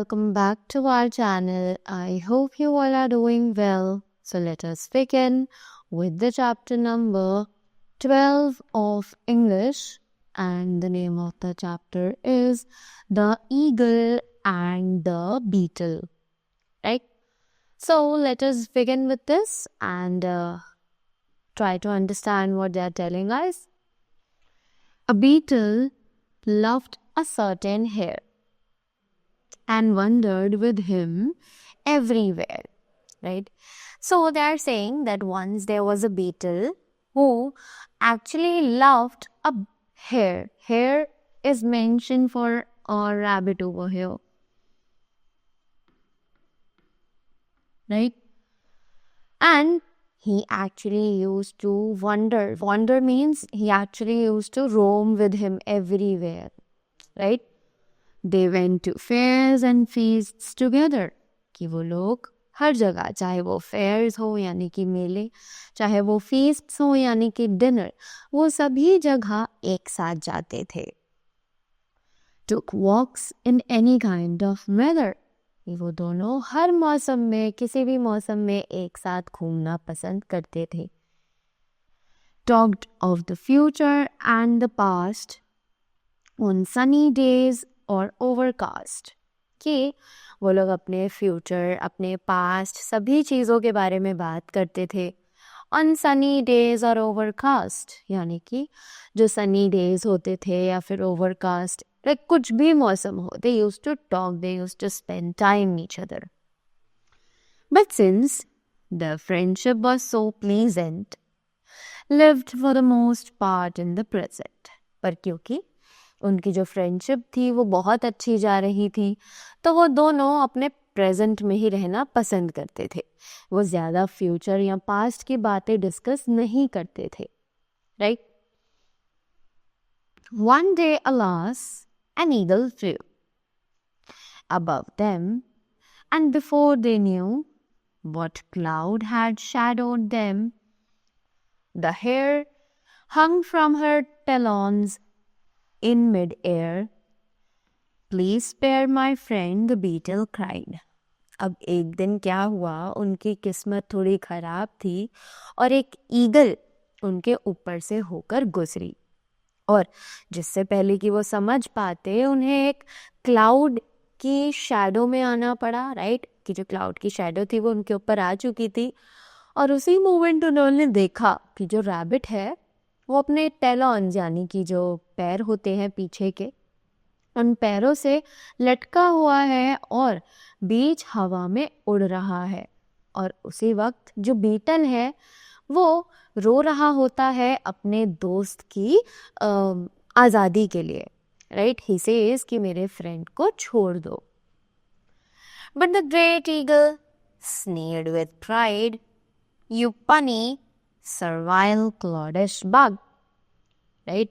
welcome back to our channel. I hope you all are doing well. So let us begin with the chapter number 12 of English, and the name of the chapter is The Eagle and the Beetle. Right? So let us begin with this and try to understand what they are telling us. A beetle loved a certain hare and wandered with him everywhere, right? So they are saying that once there was a beetle who actually loved a hare. Hare is mentioned for a rabbit over here, right? And he actually used to wander. Wander means he actually used to roam with him everywhere, right? They went to fairs and feasts together. कि वो लोग हर जगह, चाहे वो fears हो यानी कि मेले, चाहे वो फीस्ट्स हो यानी कि डिनर, वो सभी जगह एक साथ जाते थे. Took walks in any kind of weather. वो दोनों हर मौसम में, किसी भी मौसम में एक साथ घूमना पसंद करते थे. Talked of the future and the past on sunny days और ओवरकास्ट, कि वो लोग अपने फ्यूचर, अपने पास्ट, सभी चीज़ों के बारे में बात करते थे. ऑन सनी डेज और ओवरकास्ट यानी कि जो सनी डेज होते थे या फिर ओवरकास्ट, लाइक कुछ भी मौसम हो, they used to talk, they used to spend time each other. But since the friendship was so pleasant, lived for the most part in the present. पर क्योंकि उनकी जो फ्रेंडशिप थी वो बहुत अच्छी जा रही थी, तो वो दोनों अपने प्रेजेंट में ही रहना पसंद करते थे. वो ज़्यादा फ्यूचर या पास्ट की बातें डिस्कस नहीं करते थे, right? One day, alas, an eagle flew above them, and before they knew what cloud had shadowed them, the hare hung from her talons in mid-air. Please spare my friend, the beetle cried. अब एक दिन क्या हुआ, उनकी किस्मत थोड़ी खराब थी और एक ईगल उनके ऊपर से होकर गुजरी, और जिससे पहले कि वो समझ पाते उन्हें एक क्लाउड की शैडो में आना पड़ा, राइट? कि जो क्लाउड की शैडो थी वो उनके ऊपर आ चुकी थी, और उसी मोमेंट उन्होंने देखा कि जो रैबिट है वो अपने टेलॉन्स यानी कि जो पैर होते हैं पीछे के, उन पैरों से लटका हुआ है और बीच हवा में उड़ रहा है. और उसी वक्त जो बीटल है वो रो रहा होता है अपने दोस्त की आज़ादी के लिए, राइट? ही सेज कि मेरे फ्रेंड को छोड़ दो. But the great eagle sneered with pride, you punny servile cloddish bug, right?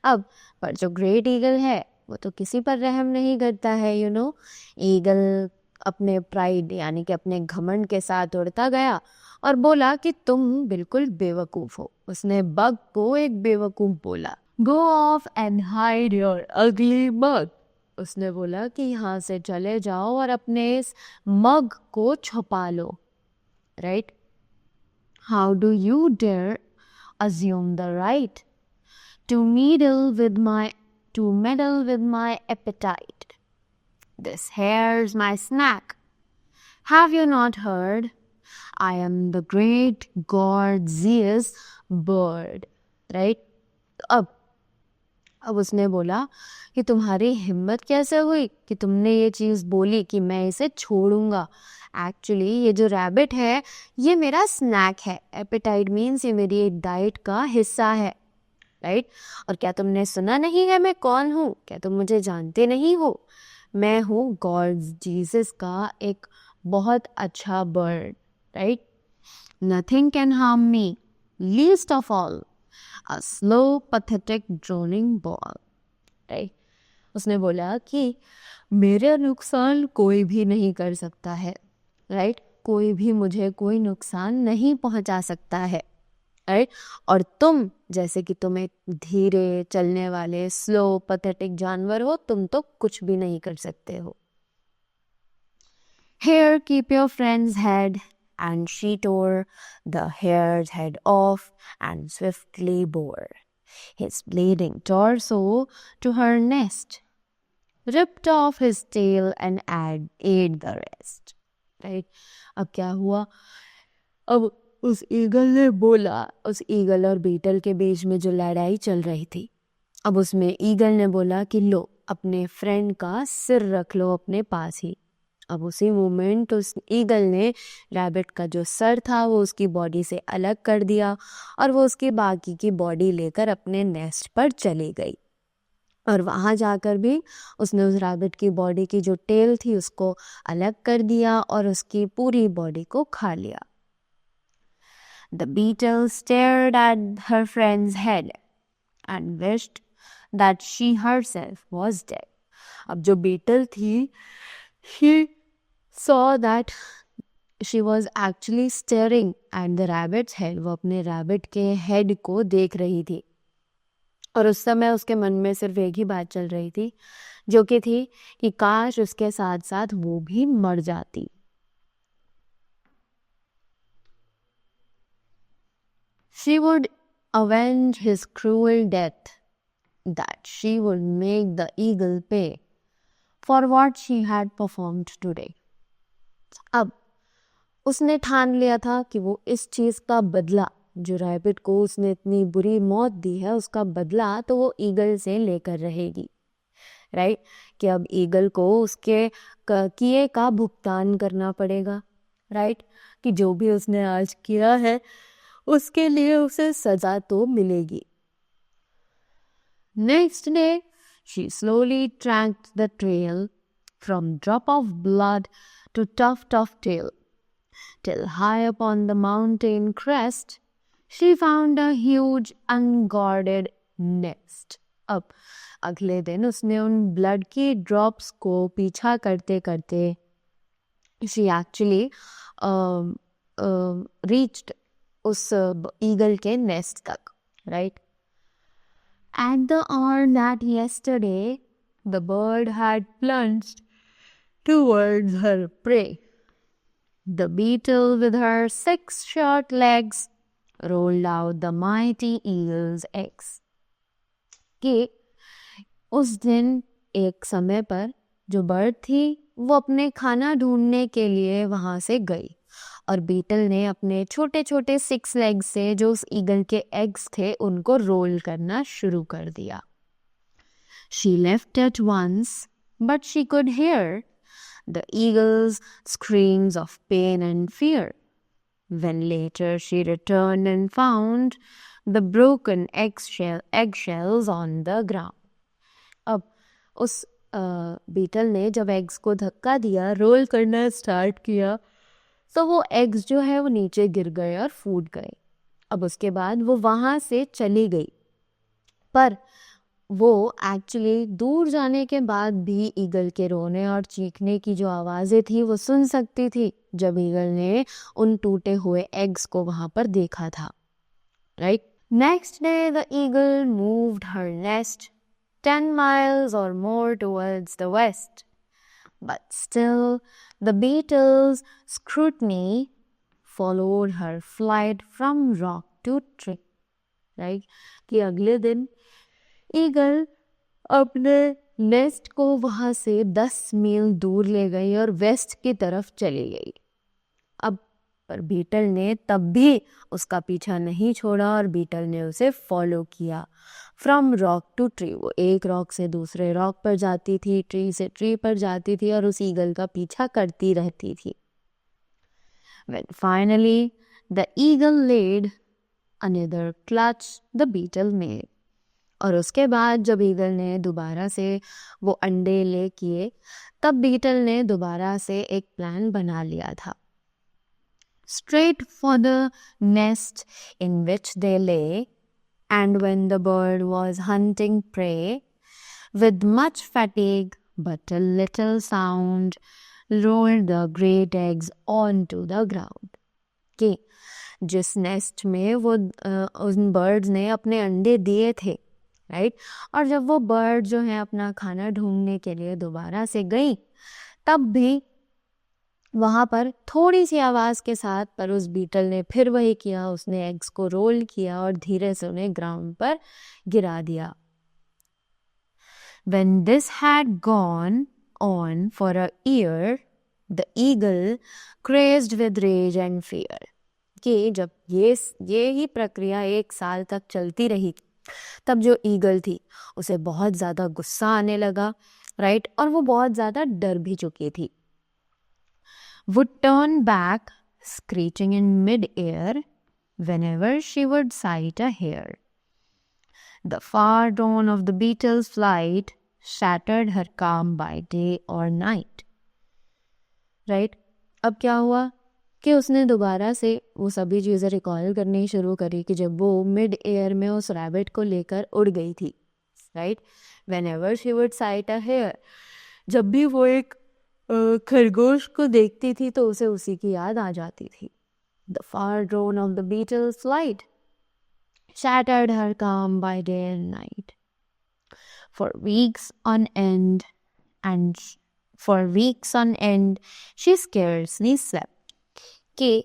अब पर जो ग्रेट ईगल है वो तो किसी पर रहम नहीं करता है, यू नो. ईगल अपने प्राइड यानी कि अपने घमंड के साथ उड़ता गया और बोला कि तुम बिल्कुल बेवकूफ़ हो. उसने बग को एक बेवकूफ़ बोला. गो ऑफ एंड हाइड योर अगली मग. उसने बोला कि यहाँ से चले जाओ और अपने इस मग को छुपा लो, right? How do you dare assume the right to meddle with my appetite? This hare's my snack. Have you not heard? I am the great gorgeous bird, right? अब उसने बोला कि तुम्हारी हिम्मत कैसे हुई कि तुमने ये चीज़ बोली कि मैं इसे छोड़ूंगा. एक्चुअली ये जो रैबिट है ये मेरा स्नैक है. एपेटाइट मीन्स ये मेरी डाइट का हिस्सा है, राइट? और क्या तुमने सुना नहीं है मैं कौन हूँ? क्या तुम मुझे जानते नहीं हो? मैं हूँ गॉड जीसस का एक बहुत अच्छा bird, right? Nothing can harm me, least of all a slow pathetic droning ball, right? उसने बोला कि मेरा नुकसान कोई भी नहीं कर सकता है, राइट? कोई भी मुझे कोई नुकसान नहीं पहुंचा सकता है, राइट? और तुम जैसे कि तुम एक धीरे चलने वाले स्लो पैथेटिक जानवर हो, तुम तो कुछ भी नहीं कर सकते हो. Here, keep your friend's head. And she tore the hare's head off and swiftly bore his bleeding torso to her nest, ripped off his tail and ate the rest. Right? अब क्या हुआ? अब उस ईगल ने बोला, उस eagle और beetle के बीच में जो लड़ाई चल रही थी, अब उसमें ईगल ने बोला कि लो अपने फ्रेंड का सिर रख लो अपने पास ही। अब उसी मोमेंट उस ईगल ने रैबिट का जो सर था वो उसकी बॉडी से अलग कर दिया और वो उसकी बाकी की बॉडी लेकर अपने नेस्ट पर चली गई। और वहाँ जाकर भी उसने उस रैबिट की बॉडी की जो टेल थी उसको अलग कर दिया और उसकी पूरी बॉडी को खा लिया। The beetle stared at her friend's head and wished that she herself was dead. अब जो बीटल थी, she saw that she was actually staring at the rabbit's head. वो अपने रैबिट के हेड को देख रही थी और उस समय उसके मन में सिर्फ एक ही बात चल रही थी, जो कि थी कि काश उसके साथ साथ वो भी मर जाती। She would avenge his cruel death, that she would make the eagle pay for what she had performed today. अब उसने ठान लिया था कि वो इस चीज़ का बदला, जो रैबिट को उसने इतनी बुरी मौत दी है उसका बदला तो वो ईगल से लेकर रहेगी। राइट? कि अब ईगल को उसके किए का भुगतान करना पड़ेगा। राइट? कि जो भी उसने आज किया है उसके लिए उसे सजा तो मिलेगी। Next day, she slowly tracked the trail from drop of blood to tuft of tail, till high upon the mountain crest, she found a huge unguarded nest. अब अगले दिन उसने उन ब्लड की ड्रॉप्स को पीछा करते करते she actually reached उस ईगल के नेस्ट तक, right? At the hour that yesterday the bird had plunged towards her prey, the beetle with her 6 short legs rolled out the mighty eagle's eggs. कि उस दिन एक समय पर जो बर्ड थी वो अपने खाना ढूंढने के लिए वहां से गई और बीटल ने अपने छोटे छोटे 6 लेग्स से जो उस ईगल के एग्स थे उनको रोल करना शुरू कर दिया। She left at once, but she could hear the eagle's screams of pain and fear. When later she returned and found the broken eggshells on the ground. अब उस बीटल ने जब एग्स को धक्का दिया, रोल करना स्टार्ट किया, तो वो एग्स जो है वो नीचे गिर गए और फूट गए। अब उसके बाद वो वहाँ से चली गई, पर वो एक्चुअली दूर जाने के बाद भी ईगल के रोने और चीखने की जो आवाज़ें थी वो सुन सकती थी जब ईगल ने उन टूटे हुए एग्स को वहाँ पर देखा था। Right? Next day the eagle moved her nest 10 miles or more towards the west, but still the beetle's scrutiny followed her flight from rock to tree. Right? कि अगले दिन ईगल अपने नेस्ट को वहां से 10 मील दूर ले गई और वेस्ट की तरफ चली गई। अब पर बीटल ने तब भी उसका पीछा नहीं छोड़ा और बीटल ने उसे फॉलो किया फ्रॉम रॉक टू ट्री। वो एक रॉक से दूसरे रॉक पर जाती थी, ट्री से ट्री पर जाती थी और उस ईगल का पीछा करती रहती थी। When finally the eagle laid another clutch, the beetle made. और उसके बाद जब ईगल ने दोबारा से वो अंडे ले किए तब बीटल ने दोबारा से एक प्लान बना लिया था। Straight for the nest in which they lay, and when the bird was hunting prey, with much fatigue but a little sound, rolled the great eggs onto the ground. कि जिस nest में वो उन birds ने अपने अंडे दिए थे, राइट? और जब वो बर्ड जो है अपना खाना ढूंढने के लिए दोबारा से गई तब भी वहाँ पर थोड़ी सी आवाज़ के साथ पर उस बीटल ने फिर वही किया, उसने एग्स को रोल किया और धीरे से उन्हें ग्राउंड पर गिरा दिया. When this had gone on for a year, the eagle, crazed with rage and fear, कि जब ये ही प्रक्रिया 1 साल तक चलती रही, तब जो ईगल थी उसे बहुत ज़्यादा गुस्सा आने लगा, राइट, और वो बहुत ज़्यादा डर भी चुकी थी. Would turn back, screeching in mid-air whenever she would sight a hare. The far dawn of the beetle's flight shattered her calm by day or night. Right? अब क्या हुआ कि उसने दोबारा से वो सभी चीज़ें रिकॉल करनी शुरू करी कि जब वो मिड एयर में उस रैबिट को लेकर उड़ गई थी. Right, whenever she would sight a hare, जब भी वो एक खरगोश को देखती थी तो उसे उसी की याद आ जाती थी. The far drone of the beetle's flight shattered her calm by day and night. For weeks on end, she scarcely slept. कि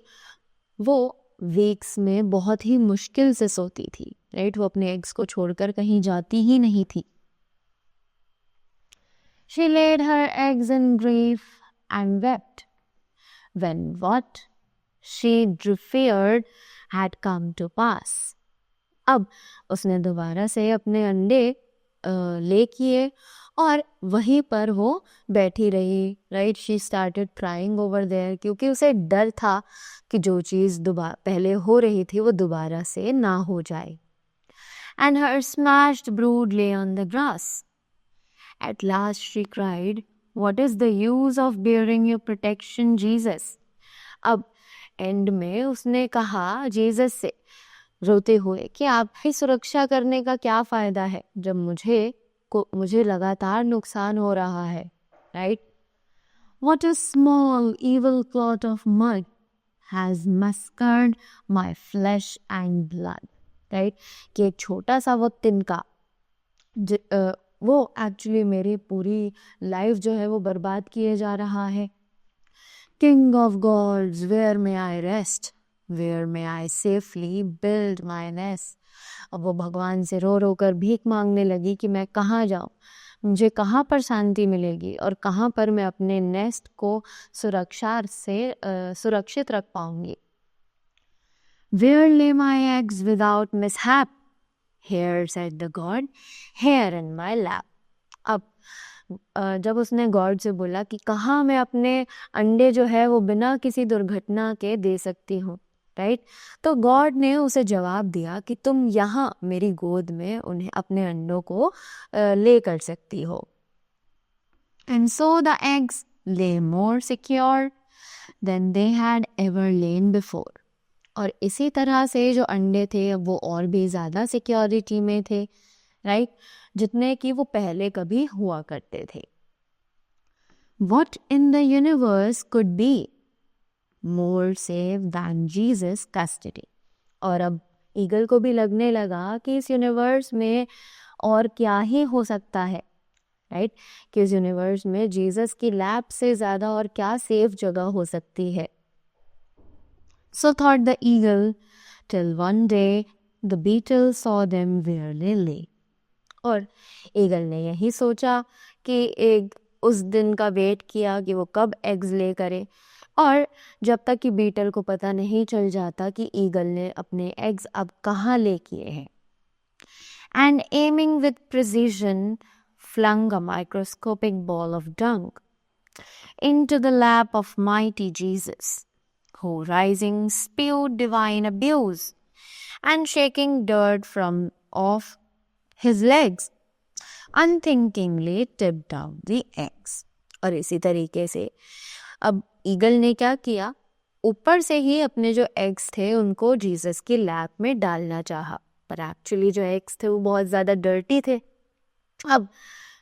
वो वीक्स में बहुत ही मुश्किल से सोती थी. राइट, वो अपने एग्स को छोड़कर कहीं जाती ही नहीं थी. She laid her eggs in grief and wept when what she feared had come to pass. अब उसने दोबारा से अपने अंडे ले किए और वहीं पर वो बैठी रही. Right, she started crying over there, क्योंकि उसे डर था कि जो चीज़ पहले हो रही थी वो दोबारा से ना हो जाए. And her smashed brood lay on the grass. At last she cried, "What is the use of bearing your protection, Jesus?" अब एंड में उसने कहा जीसस से रोते हुए कि आपकी सुरक्षा करने का क्या फ़ायदा है जब मुझे लगातार नुकसान हो रहा है. Right, What a small evil clot of mud has massacred my flesh and blood. Right, कि एक छोटा सा वो तिनका वो एक्चुअली मेरी पूरी लाइफ जो है वो बर्बाद किए जा रहा है. King of gods, where may I rest? Where may I safely build my nest? अब वो भगवान से रो रो कर भीख मांगने लगी कि मैं कहाँ जाऊँ, मुझे कहाँ पर शांति मिलेगी और कहाँ पर मैं अपने नेस्ट को सुरक्षित रख पाऊंगी. Where lay my eggs without mishap? Here, said the god, here in my lap. अब जब उसने गॉड से बोला कि कहाँ मैं अपने अंडे जो है वो बिना किसी दुर्घटना के दे सकती हूँ. राइट, तो गॉड ने उसे जवाब दिया कि तुम यहाँ मेरी गोद में उन्हें अपने अंडों को ले कर सकती हो. And so the eggs lay more secure than they had ever lain before. और इसी तरह से जो अंडे थे वो और भी ज़्यादा सिक्योरिटी में थे. राइट, जितने कि वो पहले कभी हुआ करते थे. What in the universe could be more safe than Jesus' custody? और अब ईगल को भी लगने लगा कि इस यूनिवर्स में और क्या ही हो सकता है. राइट, कि इस यूनिवर्स में जीसस की लैप से ज़्यादा और क्या सेफ जगह हो सकती है. So thought the eagle, till one day the beetle saw them where they lay. और ईगल ने यही सोचा कि एक उस दिन का वेट किया कि वो कब एग्स ले करे, और जब तक कि बीटल को पता नहीं चल जाता कि ईगल ने अपने एग्स अब कहाँ ले किए हैं. And aiming with precision flung a microscopic ball of dung into the lap of mighty Jesus, who rising spewed divine abuse and shaking dirt from off his legs unthinkingly tipped out the eggs. और इसी तरीके से अब eagle ने क्या किया, ऊपर से ही अपने जो एग्स थे उनको जीसस की लैप में डालना चाहा, पर एक्चुअली जो एग्स थे वो बहुत ज़्यादा डर्टी थे. अब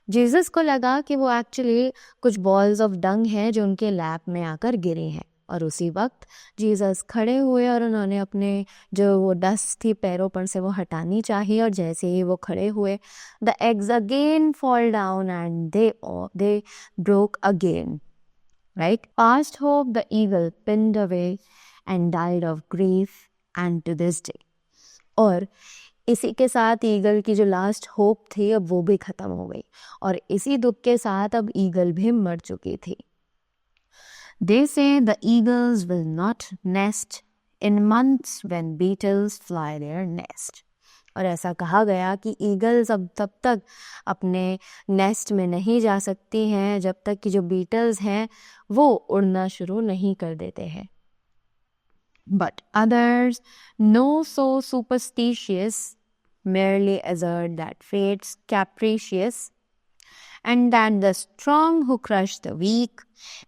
जीसस को लगा कि वो एक्चुअली कुछ बॉल्स ऑफ डंग हैं जो उनके लैप में आकर गिरे हैं, और उसी वक्त जीसस खड़े हुए और उन्होंने अपने जो वो डस्ट थी पैरों पर से वो हटानी चाहिए, और जैसे ही वो खड़े हुए the eggs again fall down and they broke again. right? Past hope the eagle pinned away and died of grief and to this day. और इसी के साथ ईगल की जो लास्ट होप थी अब वो भी खत्म हो गई और इसी दुख के साथ अब ईगल भी मर चुकी थी. They say the eagles will not nest in months when beetles fly their nest. और ऐसा कहा गया कि ईगल्स अब तब तक अपने नेस्ट में नहीं जा सकती हैं जब तक कि जो बीटल्स हैं वो उड़ना शुरू नहीं कर देते हैं. But others, no so superstitious, merely assert that fate's capricious and that the strong who crush the weak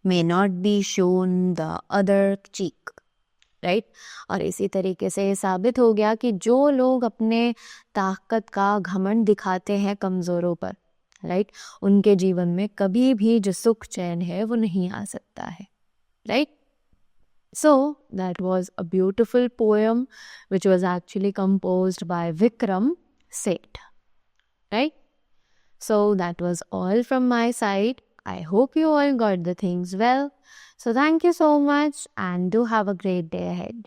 may not be shown the other cheek. Right और इसी तरीके से ये साबित हो गया कि जो लोग अपने ताकत का घमंड दिखाते हैं कमज़ोरों पर, राइट, उनके जीवन में कभी भी जो सुख चैन है वो नहीं आ सकता है. Right. So that was a beautiful poem which was actually composed by Vikram Seth. Right? So that was all from my side. I hope you all got the things well. So thank you so much and do have a great day ahead.